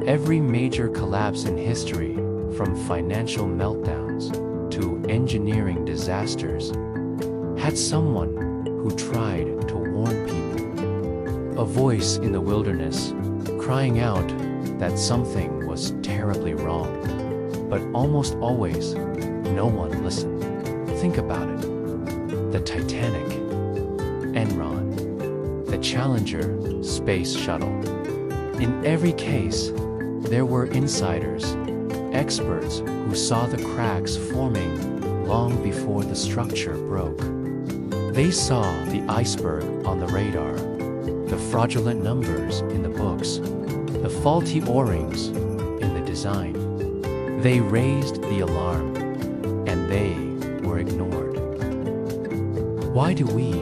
Every major collapse in history, from financial meltdowns to engineering disasters, had someone who tried to warn people. A voice in the wilderness, crying out that something was terribly wrong. But almost always, no one listened. Think about it. The Titanic, Enron, the Challenger space shuttle. In every case, there were insiders, experts who saw the cracks forming long before the structure broke. They saw the iceberg on the radar, the fraudulent numbers in the books, the faulty O-rings in the design. They raised the alarm, and they were ignored. Why do we,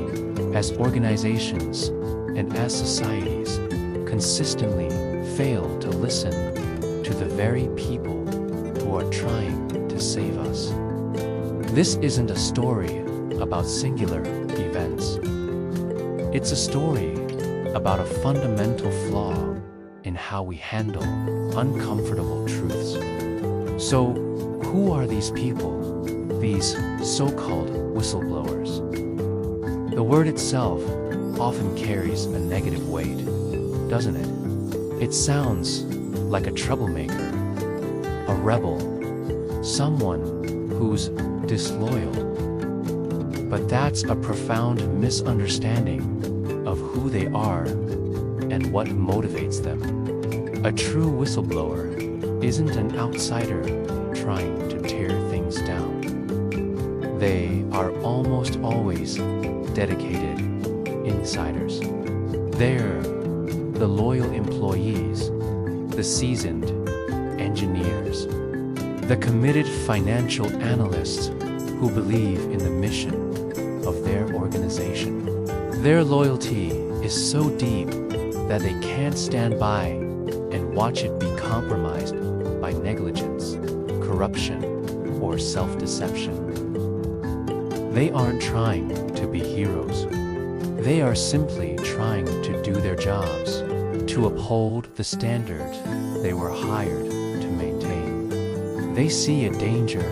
as organizations and as societies, consistently fail to listen to the very people who are trying to save us? This isn't a story about singular events. It's a story about a fundamental flaw in how we handle uncomfortable truths. So, who are these people, these so-called whistleblowers? The word itself often carries a negative weight, doesn't it? It sounds like a troublemaker, a rebel, someone who's disloyal. But that's a profound misunderstanding of who they are and what motivates them. A true whistleblower isn't an outsider trying to tear things down. They are almost always dedicated insiders. They're the loyal employees, the seasoned engineers, the committed financial analysts who believe in the mission of their organization. Their loyalty is so deep that they can't stand by and watch it be compromised by negligence, corruption, or self-deception. They aren't trying to be heroes. They are simply trying to do their jobs, to uphold the standard they were hired to maintain. They see a danger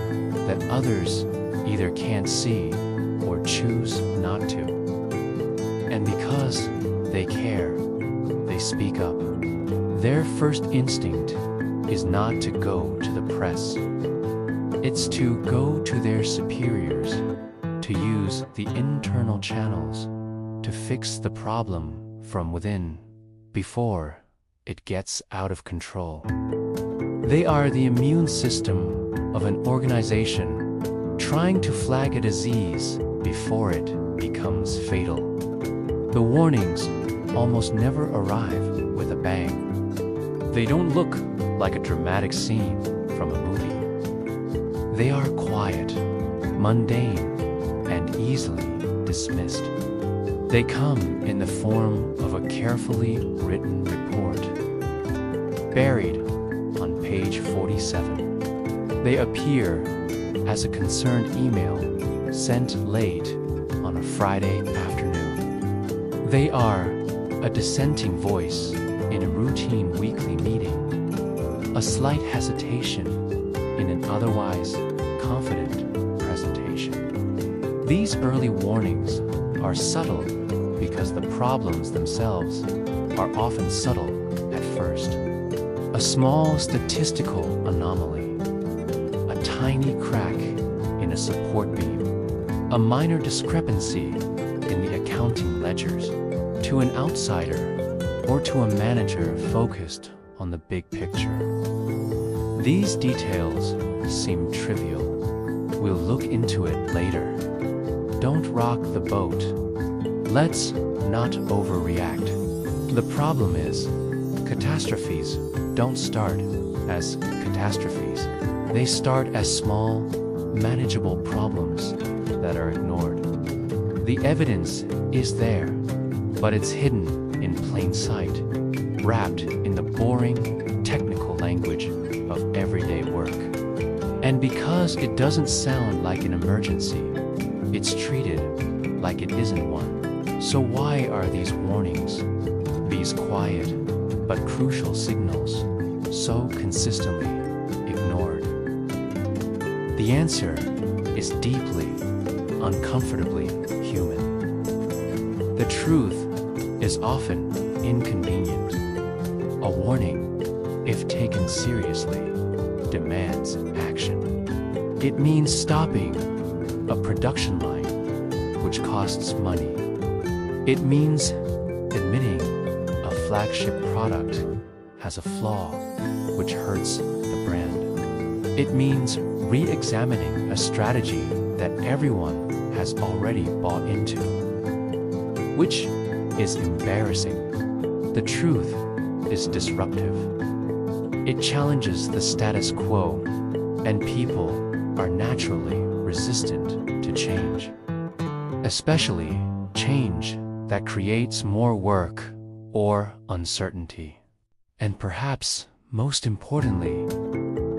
that others either can't see or choose not to. And because they care, they speak up. Their first instinct is not to go to the press. It's to go to their superiors, to use the internal channels to fix the problem from within before it gets out of control. They are the immune system of an organization trying to flag a disease before it becomes fatal. The warnings almost never arrive with a bang. They don't look like a dramatic scene from a movie. They are quiet, mundane, and easily dismissed. They come in the form of a carefully written report, buried on page 47. They appear as a concerned email sent late on a Friday afternoon. They are a dissenting voice in a routine weekly meeting, a slight hesitation in an otherwise confident presentation. These early warnings are subtle because the problems themselves are often subtle at first. A small statistical anomaly, a tiny crack in a support beam, a minor discrepancy in the accounting ledgers, to an outsider or to a manager focused on the big picture. These details seem trivial. We'll look into it later. Don't rock the boat. Let's not overreact. The problem is, catastrophes don't start as catastrophes. They start as small, manageable problems that are ignored. The evidence is there, but it's hidden in plain sight, wrapped in the boring, technical language of everyday work. And because it doesn't sound like an emergency, it's treated like it isn't one. So why are these warnings, these quiet but crucial signals, so consistently ignored? The answer is deeply, uncomfortably human. The truth is often inconvenient. A warning, if taken seriously, demands action. It means stopping a production line, which costs money. It means admitting a flagship product has a flaw, which hurts the brand. It means re-examining a strategy that everyone has already bought into, which is embarrassing. The truth is disruptive. It challenges the status quo, and people are naturally resistant to change, especially change that creates more work or uncertainty. And perhaps most importantly,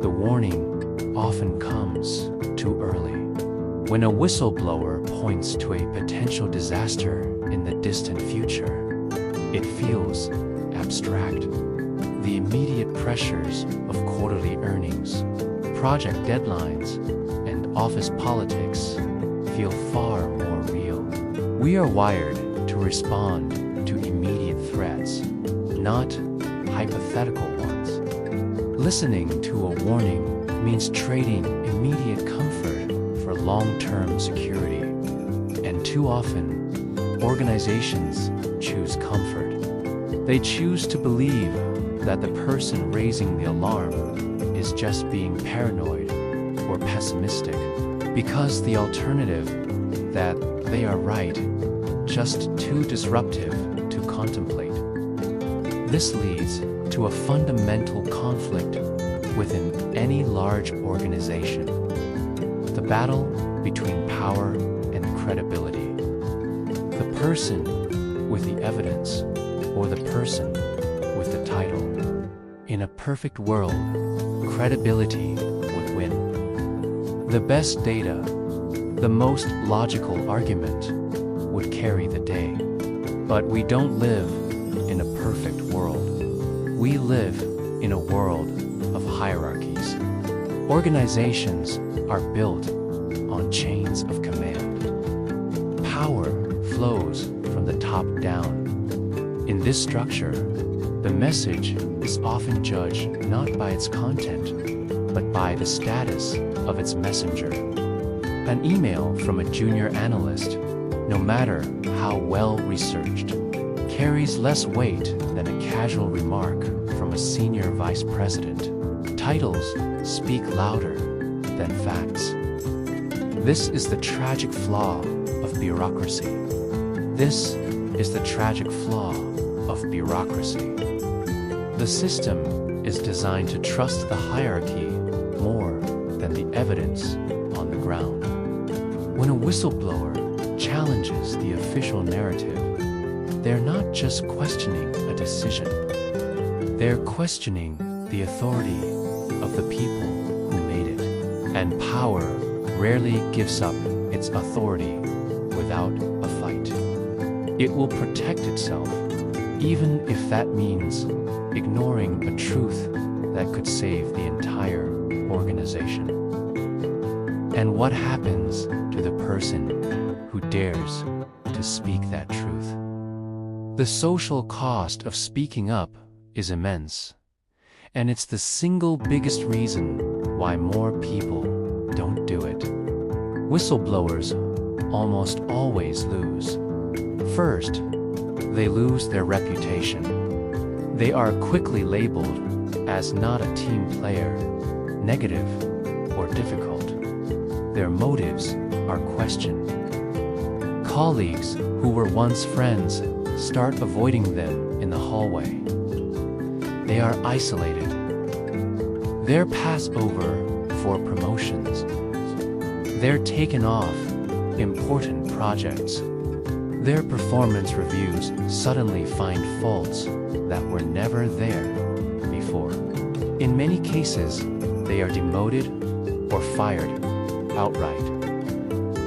the warning often comes too early. When a whistleblower points to a potential disaster in the distant future, it feels abstract. The immediate pressures of quarterly earnings, project deadlines, and office politics feel far more real. We are wired to respond to immediate threats, not hypothetical ones. Listening to a warning means trading immediate comfort for long-term security. And too often, organizations choose comfort. They choose to believe that the person raising the alarm is just being paranoid or pessimistic, because the alternative, that they are right, just too disruptive to contemplate. This leads to a fundamental conflict within any large organization: the battle between power and credibility. The person with the evidence or the person with the title. In a perfect world, credibility would win. The best data, the most logical argument would carry the day. But we don't live in a perfect world. We live in a world of hierarchies. Organizations are built on chains of command. Power flows from the top down. In this structure, the message is often judged not by its content, but by the status of its messenger. An email from a junior analyst, no matter how well researched, carries less weight than a casual remark from a senior vice president. Titles speak louder than facts. This is the tragic flaw of bureaucracy. This is the tragic flaw of bureaucracy. The system is designed to trust the hierarchy more than the evidence on the ground. When a whistleblower challenges the official narrative, they're not just questioning a decision. They're questioning the authority of the people who made it. And power rarely gives up its authority without a fight. It will protect itself, even if that means ignoring a truth that could save the entire organization. And what happens to the person who dares to speak that truth? The social cost of speaking up is immense, and it's the single biggest reason why more people don't do it. Whistleblowers almost always lose. First, they lose their reputation. They are quickly labeled as not a team player, negative, or difficult. Their motives are questioned. Colleagues who were once friends start avoiding them in the hallway. They are isolated. They're passed over for promotions. They're taken off important projects. Their performance reviews suddenly find faults that were never there before. In many cases, they are demoted or fired outright.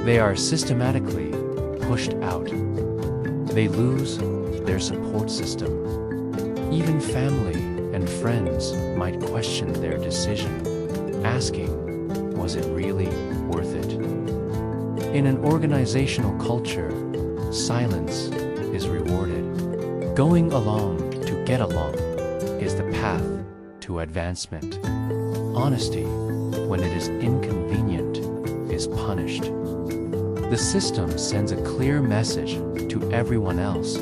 They are systematically pushed out. They lose their support system. Even family and and friends might question their decision, asking, was it really worth it? In an organizational culture, silence is rewarded. Going along to get along is the path to advancement. Honesty, when it is inconvenient, is punished. The system sends a clear message to everyone else.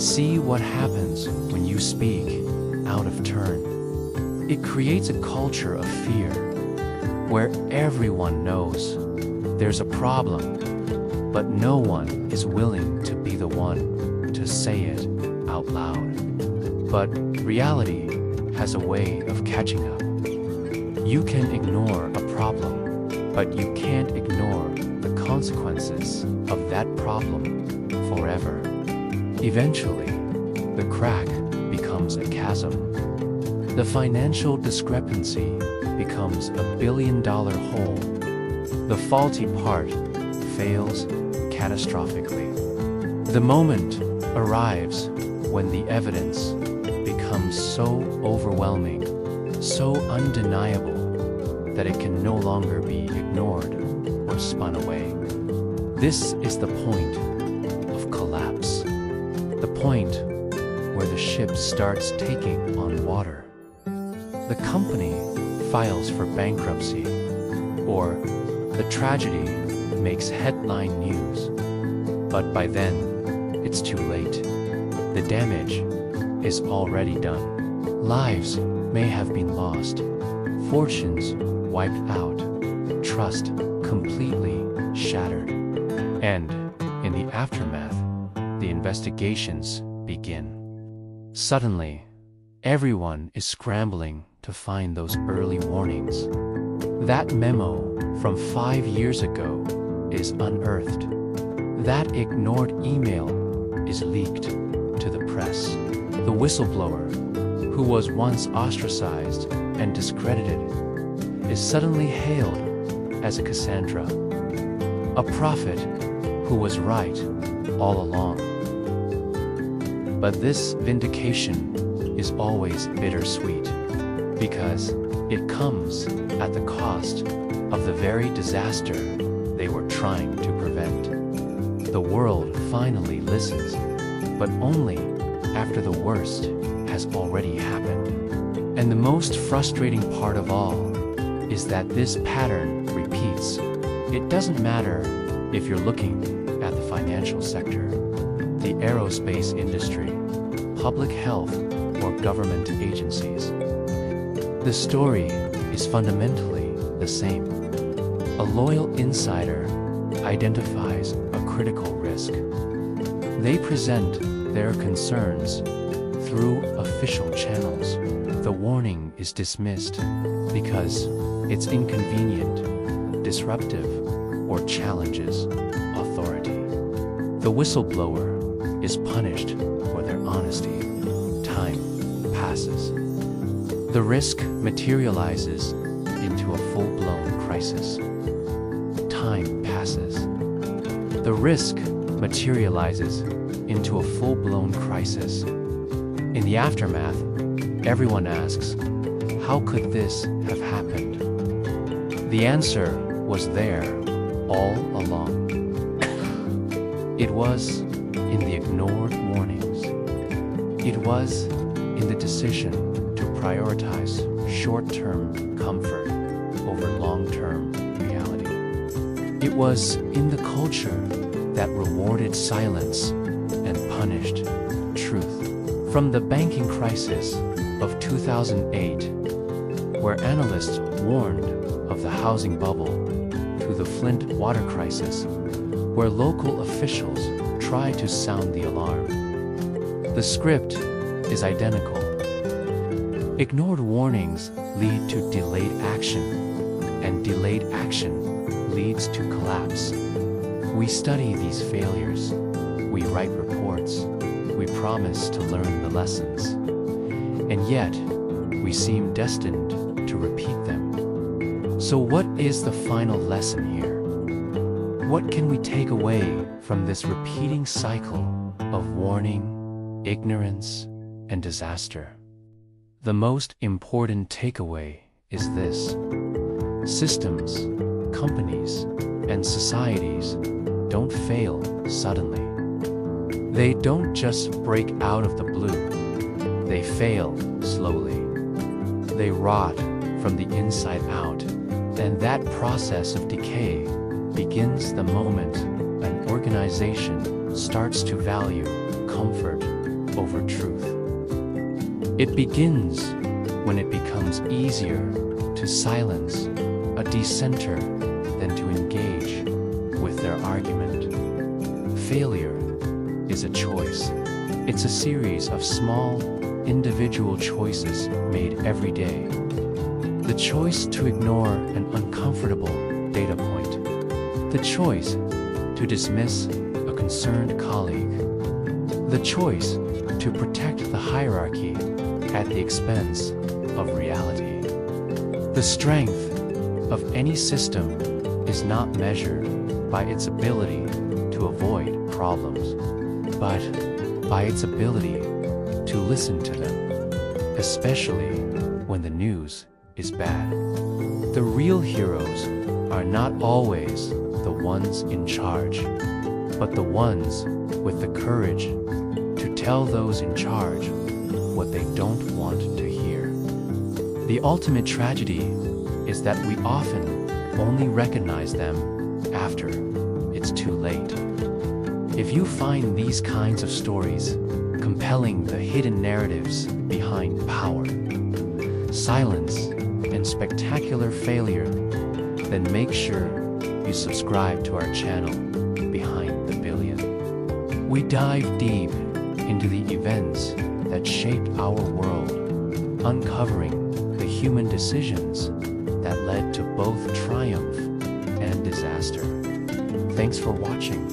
See what happens when you speak out of turn. It creates a culture of fear, where everyone knows there's a problem, but no one is willing to be the one to say it out loud. But reality has a way of catching up. You can ignore a problem, but you can't ignore the consequences of that problem forever. Eventually, the crack becomes a chasm. The financial discrepancy becomes a billion-dollar hole. The faulty part fails catastrophically. The moment arrives when the evidence becomes so overwhelming, so undeniable, that it can no longer be ignored or spun away. This is the point of collapse. The point where the ship starts taking on water. The company files for bankruptcy, or the tragedy makes headline news. But by then, it's too late. The damage is already done. Lives may have been lost, fortunes wiped out, trust completely shattered. And in the aftermath, the investigations begin. Suddenly, everyone is scrambling to find those early warnings. That memo from 5 years ago is unearthed. That ignored email is leaked to the press. The whistleblower, who was once ostracized and discredited, is suddenly hailed as a Cassandra, a prophet who was right all along. But this vindication is always bittersweet, because it comes at the cost of the very disaster they were trying to prevent. The world finally listens, but only after the worst has already happened. And the most frustrating part of all is that this pattern repeats. It doesn't matter if you're looking at the financial sector, the aerospace industry, public health, or government agencies. The story is fundamentally the same. A loyal insider identifies a critical risk. They present their concerns through official channels. The warning is dismissed because it's inconvenient, disruptive, or challenges authority. The whistleblower is punished for their honesty. Time passes. The risk materializes into a full-blown crisis. Time passes. The risk materializes into a full-blown crisis. In the aftermath, everyone asks, how could this have happened? The answer was there all along. It was in the ignored warnings. It was in the decision to prioritize short-term comfort over long-term reality. It was in the culture that rewarded silence and punished truth. From the banking crisis of 2008, where analysts warned of the housing bubble, to the Flint water crisis, where local officials tried to sound the alarm. The script is identical. Ignored warnings lead to delayed action, and delayed action leads to collapse. We study these failures. We write reports. We promise to learn the lessons. And yet, we seem destined to repeat them. So what is the final lesson here? What can we take away from this repeating cycle of warning, ignorance, and disaster? The most important takeaway is this: systems, companies, and societies don't fail suddenly. They don't just break out of the blue. They fail slowly. They rot from the inside out, and that process of decay begins the moment an organization starts to value comfort over truth. It begins when it becomes easier to silence a dissenter than to engage with their argument. Failure is a choice. It's a series of small, individual choices made every day. The choice to ignore an uncomfortable data point. The choice to dismiss a concerned colleague. The choice to protect the hierarchy at the expense of reality. The strength of any system is not measured by its ability to avoid problems, but by its ability to listen to them, especially when the news is bad. The real heroes are not always the ones in charge, but the ones with the courage to tell those in charge what they don't want to hear. The ultimate tragedy is that we often only recognize them after it's too late. If you find these kinds of stories compelling the hidden narratives behind power, silence, and spectacular failure, then make sure you subscribe to our channel, Behind the Billion. We dive deep into the events that shaped our world, uncovering the human decisions that led to both triumph and disaster. Thanks for watching.